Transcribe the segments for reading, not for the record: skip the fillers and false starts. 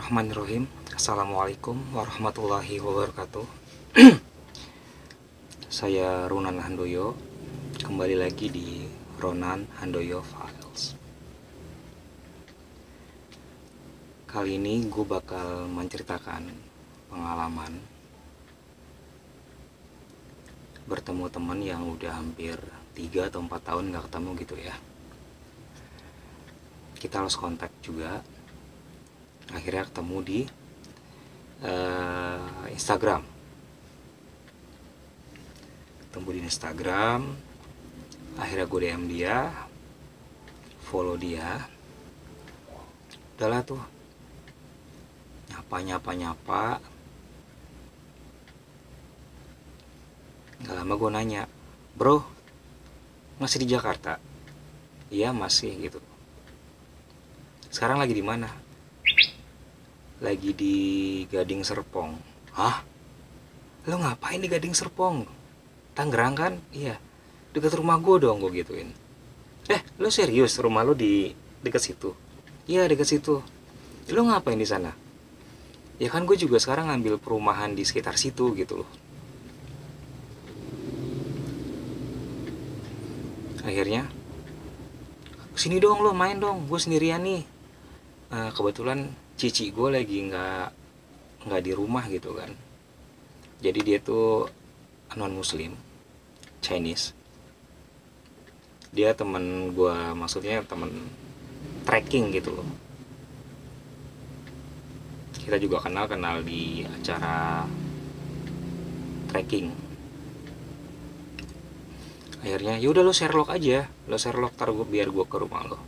Bismillahirrahmanirrahim. Assalamualaikum warahmatullahi wabarakatuh. Saya Ronan Handoyo. Kembali lagi di Ronan Handoyo Files. Kali ini gue bakal menceritakan pengalaman bertemu teman yang udah hampir 3 atau 4 tahun gak ketemu gitu ya. Kita harus kontak juga. Akhirnya ketemu di Instagram. Akhirnya gue DM dia, follow dia. Udahlah tuh, nyapa. Gak lama gue nanya, bro, masih di Jakarta? Iya masih gitu. Sekarang lagi di mana? Lagi di Gading Serpong. Hah? Lo ngapain di Gading Serpong? Tangerang kan? Iya. Dekat rumah gue dong, gue gituin. Lo serius rumah lo di dekat situ? Iya, dekat situ. Lo ngapain di sana? Ya kan gue juga sekarang ngambil perumahan di sekitar situ gitu loh. Akhirnya, sini dong lo, main dong. Gue sendirian nih. Kebetulan cici gue lagi nggak di rumah gitu kan. Jadi dia tuh non muslim, Chinese. Dia temen gue, maksudnya temen trekking gitu loh. Kita juga kenal di acara trekking. Akhirnya yaudah lo Sherlock aja, tar biar gue ke rumah lo.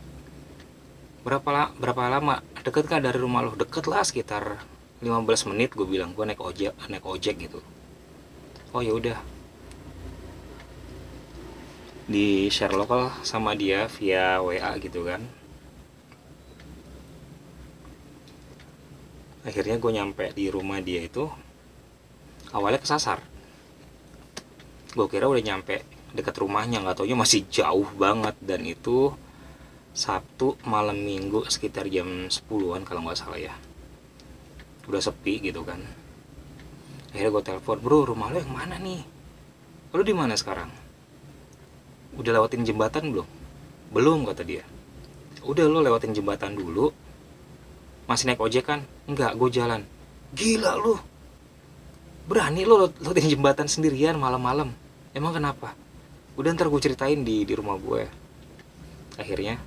Berapa lama? Deket kan dari rumah lo? Deket lah, sekitar 15 menit gue bilang. Gue naik ojek gitu. Oh ya udah, di share lokal sama dia via WA gitu kan. Akhirnya gue nyampe di rumah dia itu awalnya kesasar. Gue kira udah nyampe dekat rumahnya, nggak taunya masih jauh banget. Dan itu Sabtu malam Minggu sekitar jam 10-an kalau nggak salah ya. Udah sepi gitu kan. Akhirnya gue telepon, bro, rumah lo yang mana nih? Lo di mana sekarang? Udah lewatin jembatan belum? Belum, kata dia. Udah, lo lewatin jembatan dulu. Masih naik ojek kan? Enggak, gue jalan. Gila lo, berani lo lewatin jembatan sendirian malam-malam? Emang kenapa? Udah, ntar gue ceritain di rumah gue. Akhirnya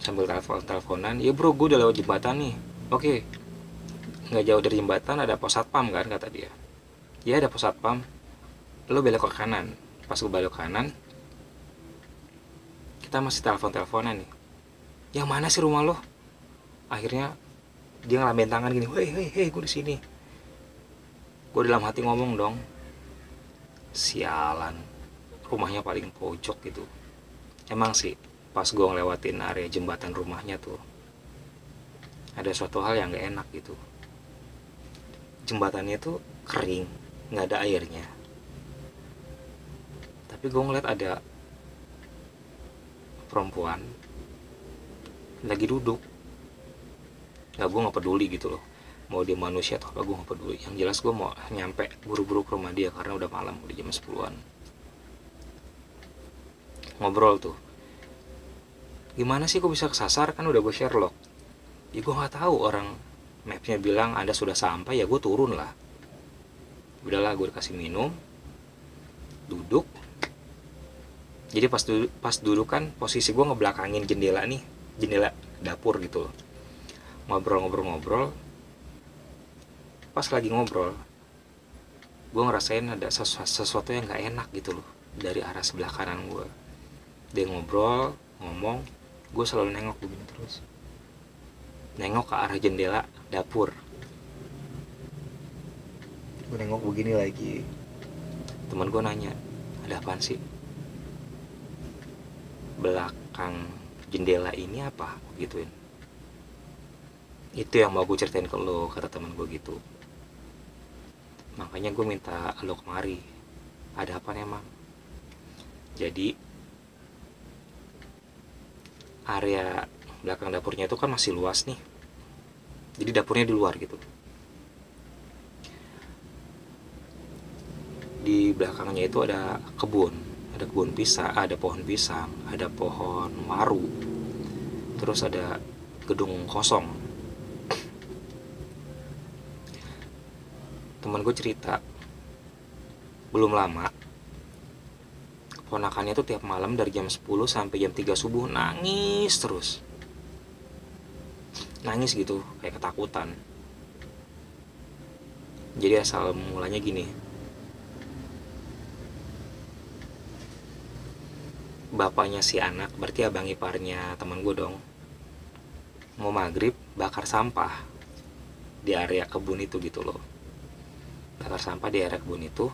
sambil teleponan, ya bro, gue udah lewat jembatan nih. Oke, nggak jauh dari jembatan ada pos satpam kan, kata dia. Ya ada pos satpam, lo belok ke kanan. Pas gue belok kanan, kita masih teleponan nih. Yang mana sih rumah lo? Akhirnya dia ngelamin tangan gini, hei, gue di sini. Gue dalam hati ngomong dong, sialan, rumahnya paling pojok gitu. Emang sih, pas gue ngelewatin area jembatan rumahnya tuh, ada suatu hal yang gak enak gitu. Jembatannya tuh kering, gak ada airnya. Tapi gue ngeliat ada perempuan lagi duduk. Gue gak peduli gitu loh, mau dia manusia atau apa, gue gak peduli. Yang jelas gue mau nyampe buru-buru ke rumah dia karena udah malam, udah jam 10-an. Ngobrol tuh, gimana sih kok bisa kesasar, kan udah gue Sherlock. Ya gue gak tahu, orang mapnya bilang Anda sudah sampai, ya gue turun lah. Udahlah, gue dikasih minum, duduk. Jadi pas duduk kan posisi gue ngebelakangin jendela nih, jendela dapur gitu loh. Ngobrol. Pas lagi ngobrol, gue ngerasain ada sesuatu yang gak enak gitu loh dari arah sebelah kanan gue. Dia ngomong, gue selalu nengok begini terus, nengok ke arah jendela dapur. Gue nengok begini lagi. Teman gue nanya, ada apaan sih belakang jendela ini, apa? Gituin. Itu yang mau gue ceritain ke lo, kata teman gue gitu. Makanya gue minta lo kemari. Ada apa emang? Jadi area belakang dapurnya itu kan masih luas nih. Jadi dapurnya di luar gitu. Di belakangnya itu ada kebun pisang, ada pohon pisang, ada pohon waru, terus ada gedung kosong. Temen gue cerita, belum lama ponakannya tuh tiap malam dari jam 10 sampai jam 3 subuh nangis terus. Nangis gitu, kayak ketakutan. Jadi asal mulanya gini, bapaknya si anak, berarti abang iparnya teman gue dong, mau maghrib bakar sampah di area kebun itu gitu loh. Bakar sampah di area kebun itu,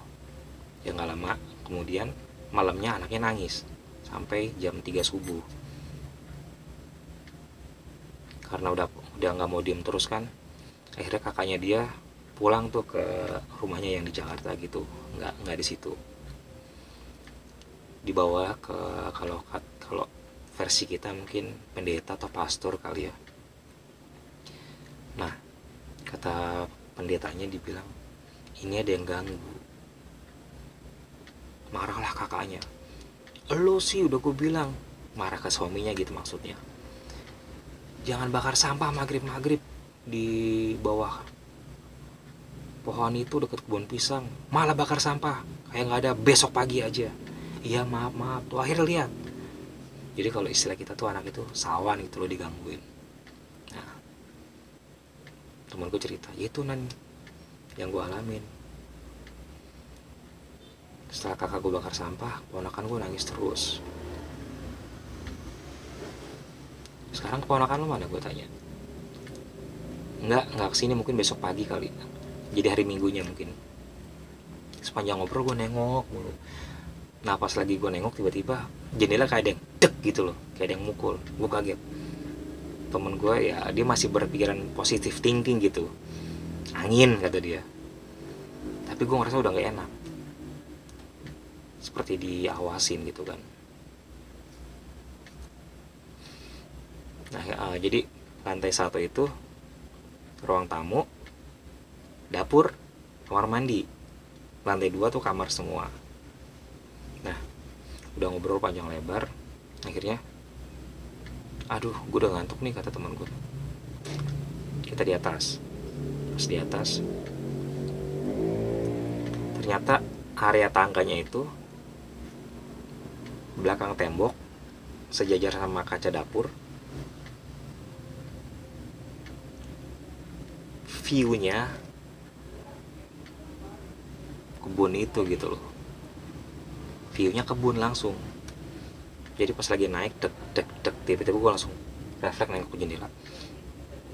ya nggak lama kemudian malamnya anaknya nangis sampai jam 3 subuh. Karena udah nggak mau diem terus kan, akhirnya kakaknya dia pulang tuh ke rumahnya yang di Jakarta gitu, nggak di situ, dibawa ke, kalau versi kita mungkin pendeta atau pastor kali ya. Nah, kata pendetanya dibilang ini ada yang ganggu. Marahlah kakaknya, lo sih udah gue bilang, marah ke suaminya gitu maksudnya, jangan bakar sampah maghrib di bawah pohon itu deket kebun pisang, malah bakar sampah kayak nggak ada besok pagi aja. Iya maaf tuh, akhirnya lihat. Jadi kalau istilah kita tuh anak itu sawan gitu loh, digangguin. Nah, temen gue cerita itu nan yang gue alamin. Setelah kakak gue bakar sampah, ponakan gue nangis terus. Sekarang keponakan lo mana, gue tanya. Nggak kesini, mungkin besok pagi kali. Jadi hari minggunya mungkin. Sepanjang ngobrol gue nengok mulu. Nah pas lagi gue nengok, tiba-tiba jendela kayak ada yang dek gitu loh, kayak ada yang mukul. Gue kaget. Temen gue ya, dia masih berpikiran positive thinking gitu, angin kata dia. Tapi gue ngerasa udah gak enak, seperti diawasin gitu kan. Nah jadi lantai 1 itu ruang tamu, dapur, kamar mandi. Lantai 2 tuh kamar semua. Nah udah ngobrol panjang lebar, akhirnya aduh gue udah ngantuk nih, kata teman gue. Kita di atas. Pas di atas, ternyata area tangganya itu belakang tembok sejajar sama kaca dapur, view-nya kebun itu gitu loh. View-nya kebun langsung. Jadi pas lagi naik dek tiba-tiba gue langsung refleks nengok ke jendela.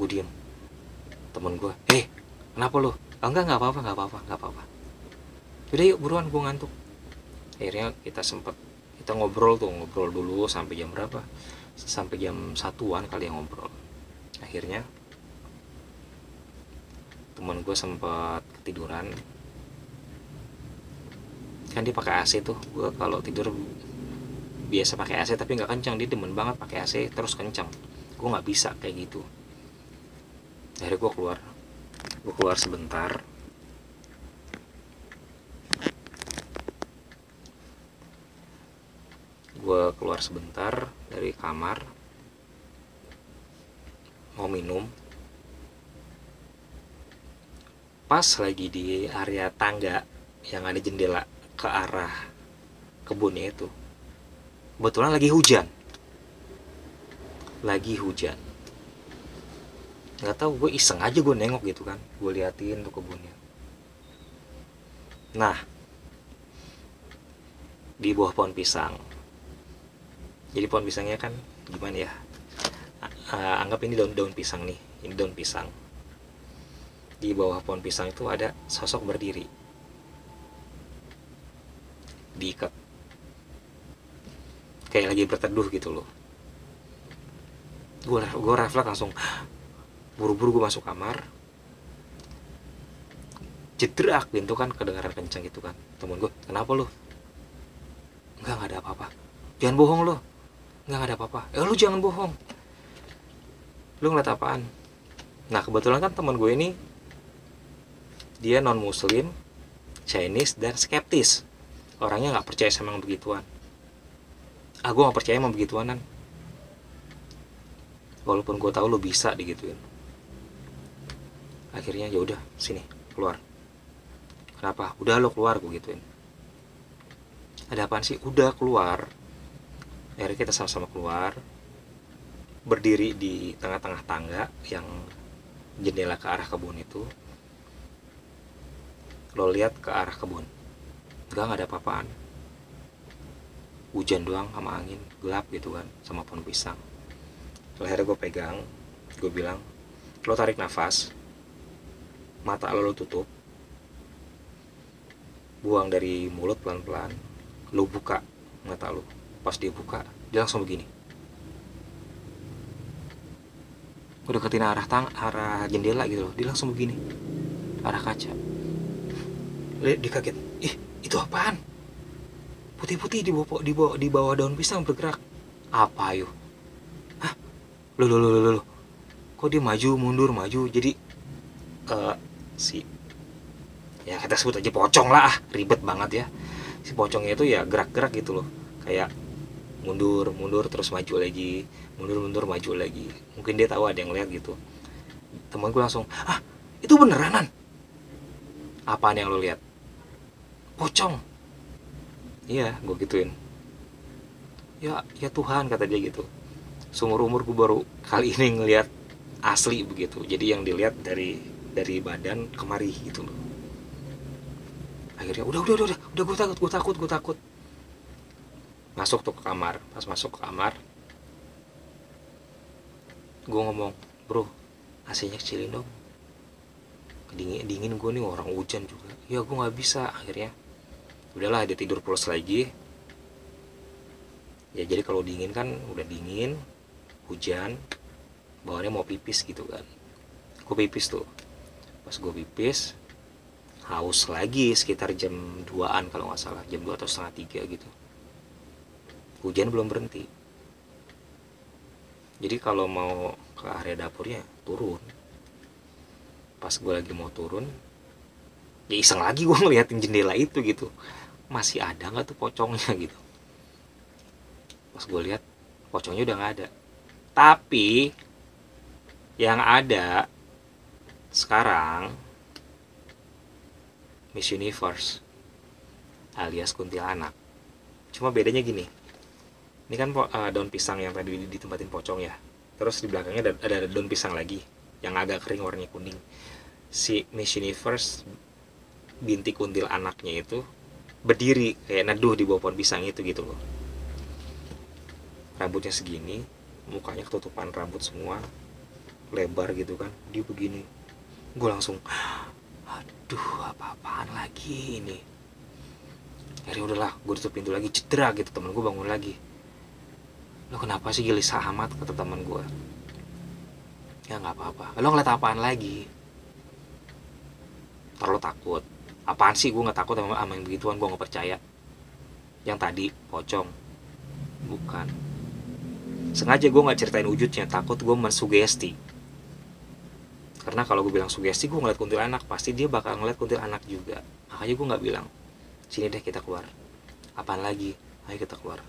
Gue diem. Temen gue, kenapa lo? Enggak apa-apa. Udah yuk buruan, gue ngantuk. Akhirnya kita ngobrol dulu sampai jam berapa? Sampai jam 1-an kali yang ngobrol. Akhirnya temen gue sempat ketiduran. Kan dia pakai AC tuh, gue kalau tidur biasa pakai AC tapi nggak kencang, dia demen banget pakai AC terus kencang. Gue nggak bisa kayak gitu. Akhirnya gue keluar sebentar. Gue keluar sebentar dari kamar, mau minum. Pas lagi di area tangga yang ada jendela ke arah kebunnya itu, kebetulan lagi hujan. Nggak tahu, gue iseng aja gue nengok gitu kan, gue liatin tuh kebunnya. Nah di bawah pohon pisang, jadi pohon pisangnya kan gimana ya, anggap ini daun pisang nih, ini daun pisang. Di bawah pohon pisang itu ada sosok berdiri, diikat, kayak lagi berteduh gitu loh. Gue refleks langsung, buru-buru gue masuk kamar. Jedrak, pintu kan kedengaran kencang gitu kan. Temen gue, kenapa lo? Enggak ada apa-apa. Jangan bohong lo. Enggak ada apa-apa. Lo jangan bohong. Lo ngeliat apaan? Nah kebetulan kan teman gue ini dia non muslim, Chinese, dan skeptis. Orangnya nggak percaya sama yang begituan. Gue nggak percaya sama begituanan, walaupun gue tahu lo bisa digituin. Akhirnya ya udah, sini keluar. Kenapa? Udah lo keluar, gue gituin. Ada apaan sih? Udah keluar. Akhirnya kita sama-sama keluar, berdiri di tengah-tengah tangga yang jendela ke arah kebun itu. Lo lihat ke arah kebun, nggak ada apa-apaan. Hujan doang sama angin, gelap gitu kan, sama pohon pisang. Akhirnya gue pegang, gue bilang, lo tarik nafas, mata lo tutup, buang dari mulut pelan-pelan, lo buka mata lo. Pas dia buka, dia langsung begini. Gue deketin arah jendela gitu loh, dia langsung begini, arah kaca. Dia kaget, ih itu apaan? Putih-putih di bawah daun pisang bergerak. Apa yuk? Hah? Loh. Kok dia maju mundur maju? Jadi si ya kita sebut aja pocong lah, ribet banget ya. Si pocongnya itu ya gerak-gerak gitu loh, kayak mundur terus maju lagi, mundur maju lagi. Mungkin dia tahu ada yang lihat gitu. Temen gue langsung, itu beneran? Apaan yang lo lihat? Pocong. Iya, gue gituin. Ya Tuhan, kata dia gitu. Seumur umur gue baru kali ini ngelihat asli begitu. Jadi yang dilihat dari badan kemari gitu loh. Akhirnya udah gue takut. Masuk tuh ke kamar. Pas masuk ke kamar, gue ngomong, bro, AC-nya kecilin dong, dingin gue nih, orang hujan juga. Ya gue nggak bisa. Akhirnya udahlah, dia tidur pulas lagi. Ya jadi kalau dingin kan udah dingin, hujan, bawaannya mau pipis gitu kan. Gue pipis tuh. Pas gue pipis, haus lagi sekitar jam 2-an kalau nggak salah, jam 2 atau setengah 3 gitu. Hujan belum berhenti. Jadi kalau mau ke area dapurnya turun. Pas gue lagi mau turun, ya iseng lagi gue ngeliatin jendela itu gitu, masih ada nggak tuh pocongnya gitu. Pas gue lihat, pocongnya udah nggak ada. Tapi yang ada sekarang Miss Universe alias kuntilanak. Cuma bedanya gini, ini kan daun pisang yang tadi ditempatin pocong ya. Terus di belakangnya ada daun pisang lagi yang agak kering warnanya kuning. Si Miss Universe binti kuntil anaknya itu berdiri kayak neduh di bawah pohon pisang itu gitu loh. Rambutnya segini, mukanya ketutupan rambut semua, lebar gitu kan. Dia begini. Gue langsung, aduh apa-apaan lagi ini. Akhirnya udahlah, gue tutup pintu lagi, cedera gitu. Temen gue bangun lagi. Lo kenapa sih gelisah amat, kata temen gue. Ya nggak apa-apa. Lo ngeliat apaan lagi? Ntar lo takut. Apaan sih, gue nggak takut sama yang begituan, gue nggak percaya. Yang tadi pocong, bukan. Sengaja gue nggak ceritain wujudnya, takut gue mensugesti. Karena kalau gue bilang sugesti, gue ngeliat kuntilanak, pasti dia bakal ngeliat kuntilanak juga. Makanya gue nggak bilang, sini deh kita keluar. Apaan lagi? Ayo kita keluar.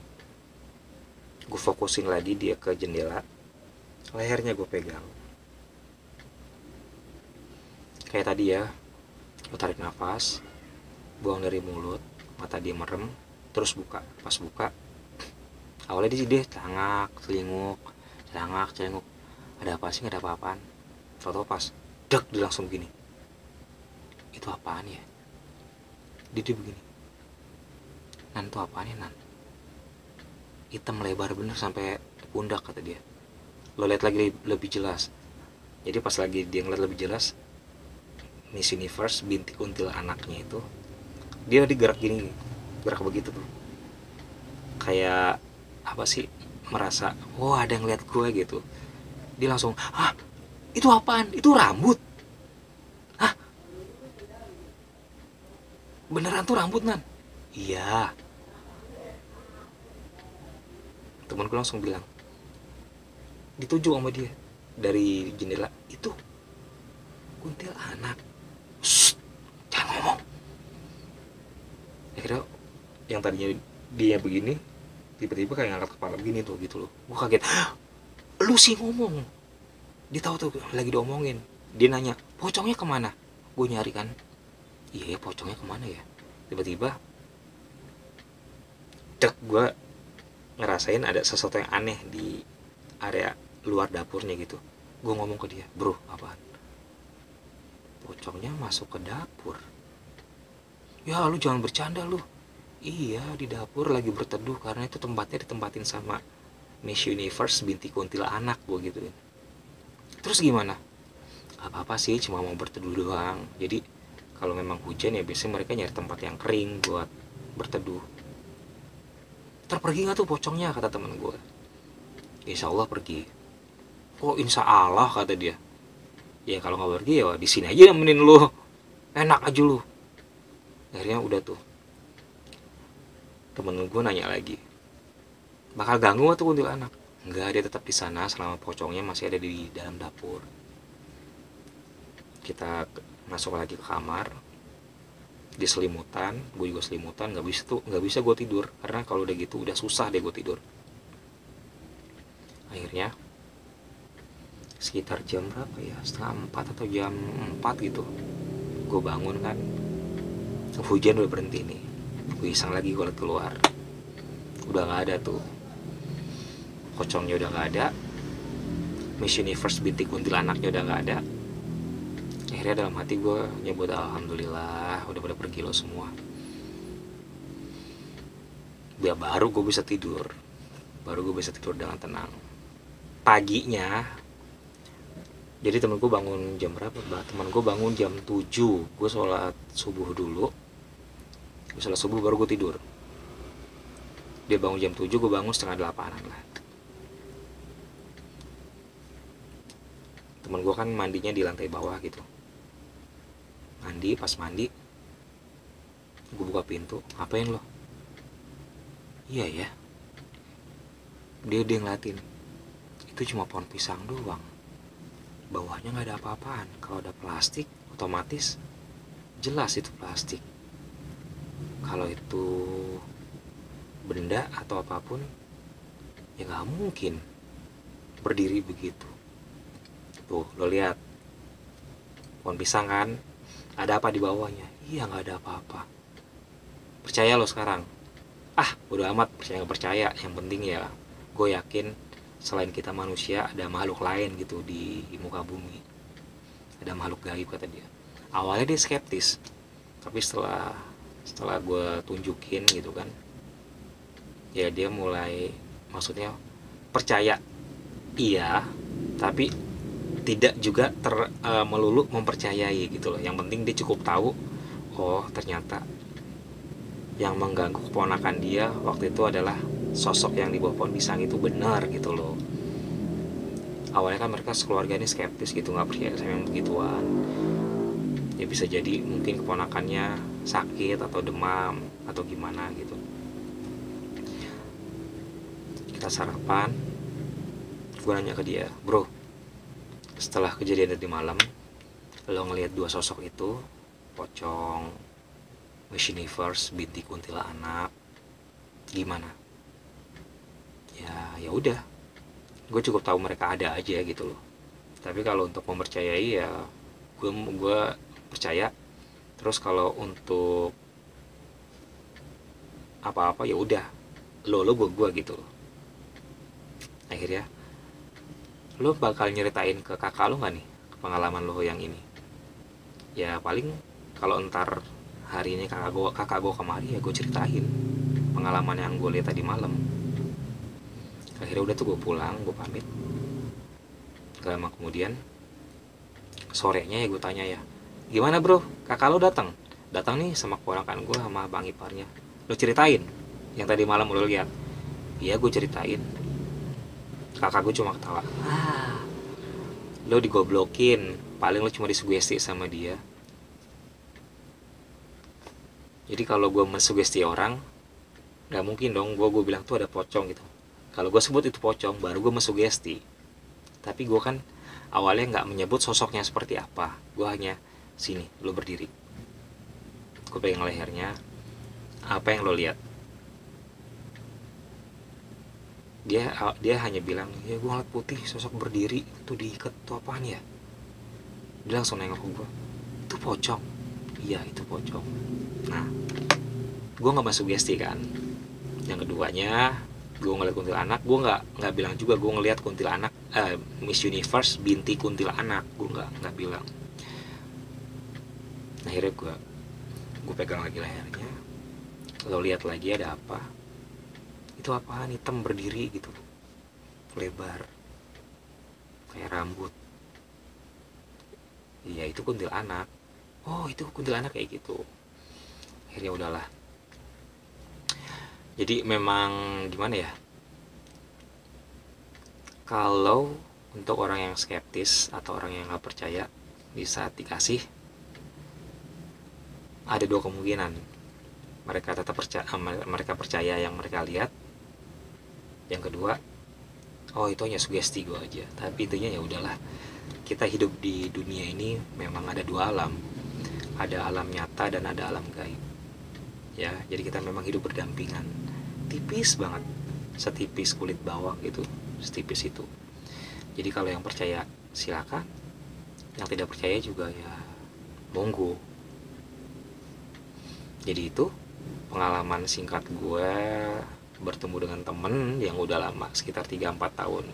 Gue fokusin lagi dia ke jendela, lehernya gue pegang. Kayak tadi ya, lo tarik nafas, buang dari mulut, mata dia merem, terus buka. Pas buka, awalnya dia celangak, celinguk. Ada apa sih? Nggak ada apa-apaan. Tau-tau pas, dek, dia langsung begini. Itu apaan ya? Dia begini. Nan, itu apaan ya, Nan? Hitam lebar bener sampai pundak, kata dia. Lo lihat lagi lebih jelas. Jadi pas lagi dia ngeliat lebih jelas, Miss Universe binti kuntil anaknya itu, dia digerak gini, gerak begitu tuh, kayak apa sih, merasa ada yang lihat gue gitu. Dia langsung, itu apaan? Itu rambut. Beneran tuh rambut, Nan? Iya. Temanku langsung bilang, ditunjuk sama dia dari jendela, itu kuntilanak. Shh, jangan ngomong. Akhirnya yang tadinya dia begini tiba-tiba kayak ngangkat kepala begini tuh gitu loh. Gue kaget, lu sih ngomong. Dia tahu tuh lagi diomongin. Dia nanya, pocongnya kemana? Gue nyari kan, iya pocongnya kemana ya. Tiba-tiba cek, gue ngerasain ada sesuatu yang aneh di area luar dapurnya gitu. Gue ngomong ke dia, bro apaan? Pocongnya masuk ke dapur. Ya lu jangan bercanda lu. Iya di dapur lagi berteduh karena itu tempatnya ditempatin sama Miss Universe binti kuntilanak, gue gituin. Terus gimana? Gak apa-apa sih, cuma mau berteduh doang. Jadi kalau memang hujan ya biasanya mereka nyari tempat yang kering buat berteduh. Terpergi gak tuh pocongnya, kata temen gue. Insya Allah pergi. Kok insya Allah, kata dia. Ya kalau gak pergi ya di sini aja nemenin lu, enak aja lu. Akhirnya udah tuh, temen gue nanya lagi, bakal ganggu gak tuh kuntilanak? Enggak, dia tetap di sana selama pocongnya masih ada di dalam dapur. Kita masuk lagi ke kamar, di selimutan, gue juga selimutan, nggak bisa gue tidur karena kalau udah gitu udah susah deh gue tidur. Akhirnya sekitar jam berapa ya, 3:30 atau jam 4 gitu, gue bangun kan, hujan udah berhenti nih. Gue iseng lagi, gue liat keluar, udah nggak ada tuh pocongnya, udah nggak ada, Miss Universe binti kuntilanaknya udah nggak ada. Akhirnya dalam hati gue nyebut alhamdulillah udah pada pergi lo semua. Biar baru gue bisa tidur, dengan tenang. Paginya, jadi temen gue bangun jam berapa? Temen gue bangun jam 7. Gue sholat subuh dulu, baru gue tidur. Dia bangun jam 7, gue bangun setengah 8 lah. Temen gue kan mandinya di lantai bawah gitu. Pas mandi gue buka pintu, ngapain lo? Iya ya, dia ngeliatin, itu cuma pohon pisang doang, bawahnya nggak ada apa-apaan. Kalau ada plastik otomatis jelas itu plastik. Kalau itu benda atau apapun ya nggak mungkin berdiri begitu. Tuh lo lihat pohon pisang kan, ada apa di bawahnya? Iya nggak ada apa-apa. Percaya lo sekarang? Udah amat, percaya nggak percaya, yang penting ya gue yakin selain kita manusia ada makhluk lain gitu di muka bumi, ada makhluk gaib, kata dia. Awalnya dia skeptis, tapi setelah gue tunjukin gitu kan, ya dia mulai, maksudnya percaya iya, tapi tidak juga melulu mempercayai gitu loh. Yang penting dia cukup tahu, oh ternyata yang mengganggu keponakan dia waktu itu adalah sosok yang di bawah pohon pisang itu benar gitu loh. Awalnya kan mereka sekeluarga ini skeptis gitu, nggak percaya sama yang begituan. Ya bisa jadi mungkin keponakannya sakit atau demam atau gimana gitu. Kita sarapan, gue nanya ke dia, bro, setelah kejadian tadi malam lo ngelihat dua sosok itu, pocong Miss Universe binti kuntilanak, gimana? Ya udah, gue cukup tahu mereka ada aja gitu loh. Tapi kalau untuk mempercayai ya gue percaya. Terus kalau untuk apa-apa ya udah lo gue gitu loh. Akhirnya lo bakal nyeritain ke kakak lo nggak nih pengalaman lo yang ini? Ya paling kalau ntar hari ini kakak gue kemari ya gue ceritain pengalaman yang gue lihat tadi malam. Akhirnya udah tuh gue pulang, gue pamit. Gak lama kemudian sorenya ya gue tanya, ya gimana bro, kakak lo datang nih sama keponakan gue sama bang iparnya, lo ceritain yang tadi malam lo lihat? Iya gue ceritain. Kakak gue cuma ketawa, lo digoblokin, paling lo cuma disugesti sama dia. Jadi kalau gue mensugesti orang, nggak mungkin dong gue bilang tuh ada pocong gitu. Kalau gue sebut itu pocong, baru gue mensugesti. Tapi gue kan awalnya nggak menyebut sosoknya seperti apa, gue hanya sini lo berdiri, gue pegang lehernya, apa yang lo lihat. Dia hanya bilang, ya gue ngeliat putih sosok berdiri tuh diikat, tuh apaan ya. Dia langsung nengok ke gue, itu pocong. Iya itu pocong. Nah, gue nggak masuk sugesti kan. Yang keduanya, gue ngeliat kuntilanak. Gue nggak bilang juga gue ngeliat kuntilanak, Miss Universe binti kuntilanak. Gue nggak bilang. Nah, akhirnya gue pegang lagi lehernya. Lo lihat lagi ada apa? Itu apaan, hitam berdiri gitu, lebar, kayak rambut. Iya itu kuntilanak. Oh itu kuntilanak kayak gitu. Akhirnya udahlah. Jadi memang gimana ya, kalau untuk orang yang skeptis atau orang yang nggak percaya, di saat dikasih ada dua kemungkinan. Mereka percaya yang mereka lihat. Yang kedua, oh itu hanya sugesti gue aja. Tapi intinya ya udahlah, kita hidup di dunia ini memang ada dua alam, ada alam nyata dan ada alam gaib ya. Jadi kita memang hidup berdampingan, tipis banget, setipis kulit bawang gitu, setipis itu. Jadi kalau yang percaya silakan, yang tidak percaya juga ya monggo. Jadi itu pengalaman singkat gue bertemu dengan temen yang udah lama, sekitar 3-4 tahun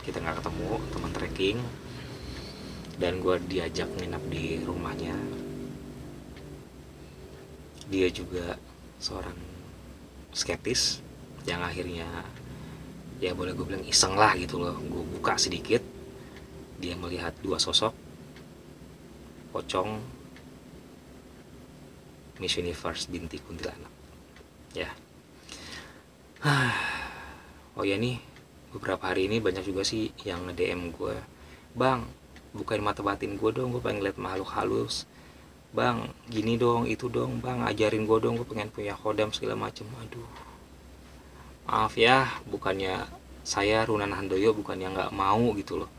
kita nggak ketemu, teman trekking. Dan gue diajak nginap di rumahnya. Dia juga seorang skeptis yang akhirnya ya boleh gue bilang iseng lah gitu loh. Gue buka sedikit, dia melihat dua sosok pocong Miss Universe binti kuntilanak ya. Oh ya nih, beberapa hari ini banyak juga sih yang nge-DM gue, bang bukain mata batin gue dong, gue pengen lihat makhluk halus, bang gini dong, itu dong bang, ajarin gue dong, gue pengen punya kodam segala macem. Aduh, maaf ya, bukannya saya Runan Handoyo bukannya nggak mau gitu loh,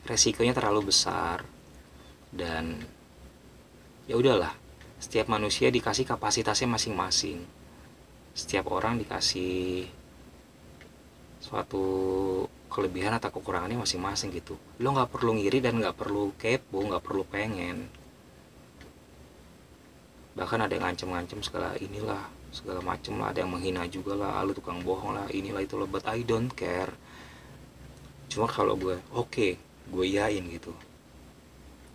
resikonya terlalu besar. Dan ya udahlah, setiap manusia dikasih kapasitasnya masing-masing, setiap orang dikasih suatu kelebihan atau kekurangannya masing-masing gitu. Lo nggak perlu ngiri dan nggak perlu kepo, nggak perlu pengen. Bahkan ada yang ngancem-ngancem segala macem lah, ada yang menghina juga lah, lu tukang bohong lah, inilah itu lah, but I don't care. Cuma kalau gue oke, gue iyain gitu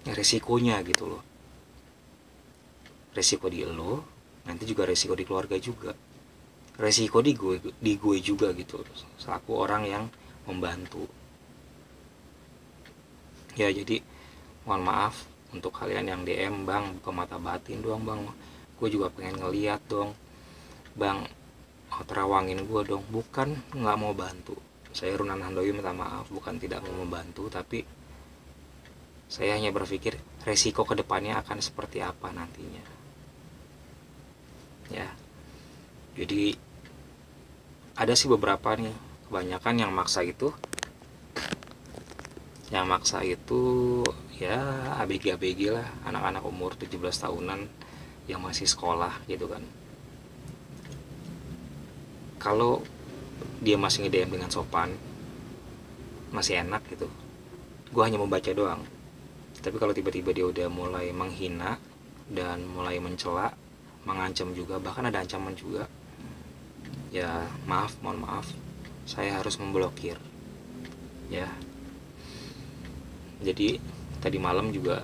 ya, resikonya gitu loh, resiko di lo, nanti juga resiko di keluarga juga, resiko di gue juga gitu, selaku orang yang membantu ya. Jadi mohon maaf untuk kalian yang DM, bang buka mata batin doang bang, gue juga pengen ngeliat dong bang, terawangin gue dong. Bukan nggak mau bantu, saya Runan Handoyo minta maaf, bukan tidak mau membantu, tapi saya hanya berpikir resiko kedepannya akan seperti apa nantinya ya. Jadi ada sih beberapa nih, kebanyakan yang maksa itu ya ABG lah, anak-anak umur 17 tahunan yang masih sekolah gitu kan. Kalau dia masih nge-DM dengan sopan, masih enak gitu, gue hanya membaca doang. Tapi kalau tiba-tiba dia udah mulai menghina dan mulai mencela, mengancam juga, bahkan ada ancaman juga, ya mohon maaf, saya harus memblokir ya. Jadi tadi malam juga,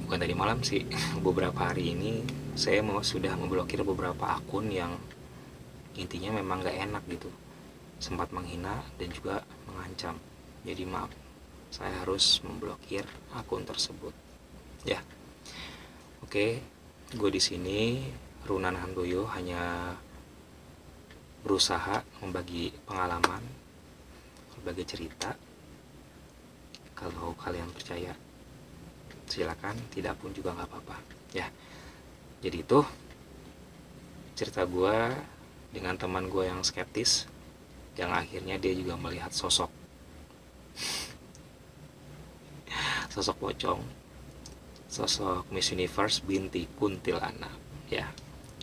bukan tadi malam sih, beberapa hari ini saya sudah memblokir beberapa akun yang intinya memang gak enak gitu, sempat menghina dan juga mengancam. Jadi maaf, saya harus memblokir akun tersebut ya. Oke, gue di sini Runan Handoyo hanya berusaha membagi pengalaman, berbagi cerita. Kalau kalian percaya silakan, tidak pun juga nggak apa-apa ya. Jadi itu cerita gue dengan teman gue yang skeptis, yang akhirnya dia juga melihat sosok sosok pocong, sosok Miss Universe binti kuntilanak ya.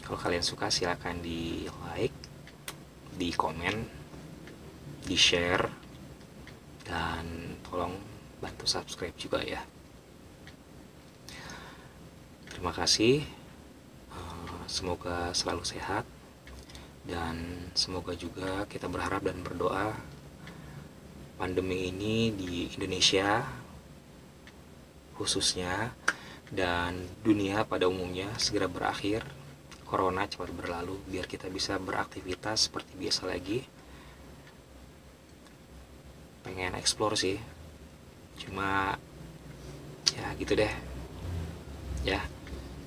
Kalau kalian suka silahkan di like, di komen, di share, dan tolong bantu subscribe juga ya. Terima kasih. Semoga selalu sehat, dan semoga juga kita berharap dan berdoa pandemi ini di Indonesia khususnya dan dunia pada umumnya segera berakhir, corona cepat berlalu, biar kita bisa beraktivitas seperti biasa lagi. Pengen explore sih, cuma ya gitu deh ya.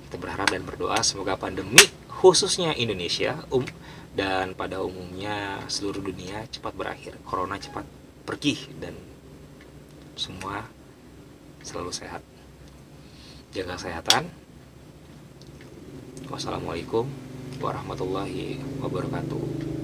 Kita berharap dan berdoa semoga pandemi khususnya Indonesia dan pada umumnya seluruh dunia cepat berakhir, corona cepat pergi, dan semua selalu sehat. Jaga kesehatan. Wassalamualaikum warahmatullahi wabarakatuh.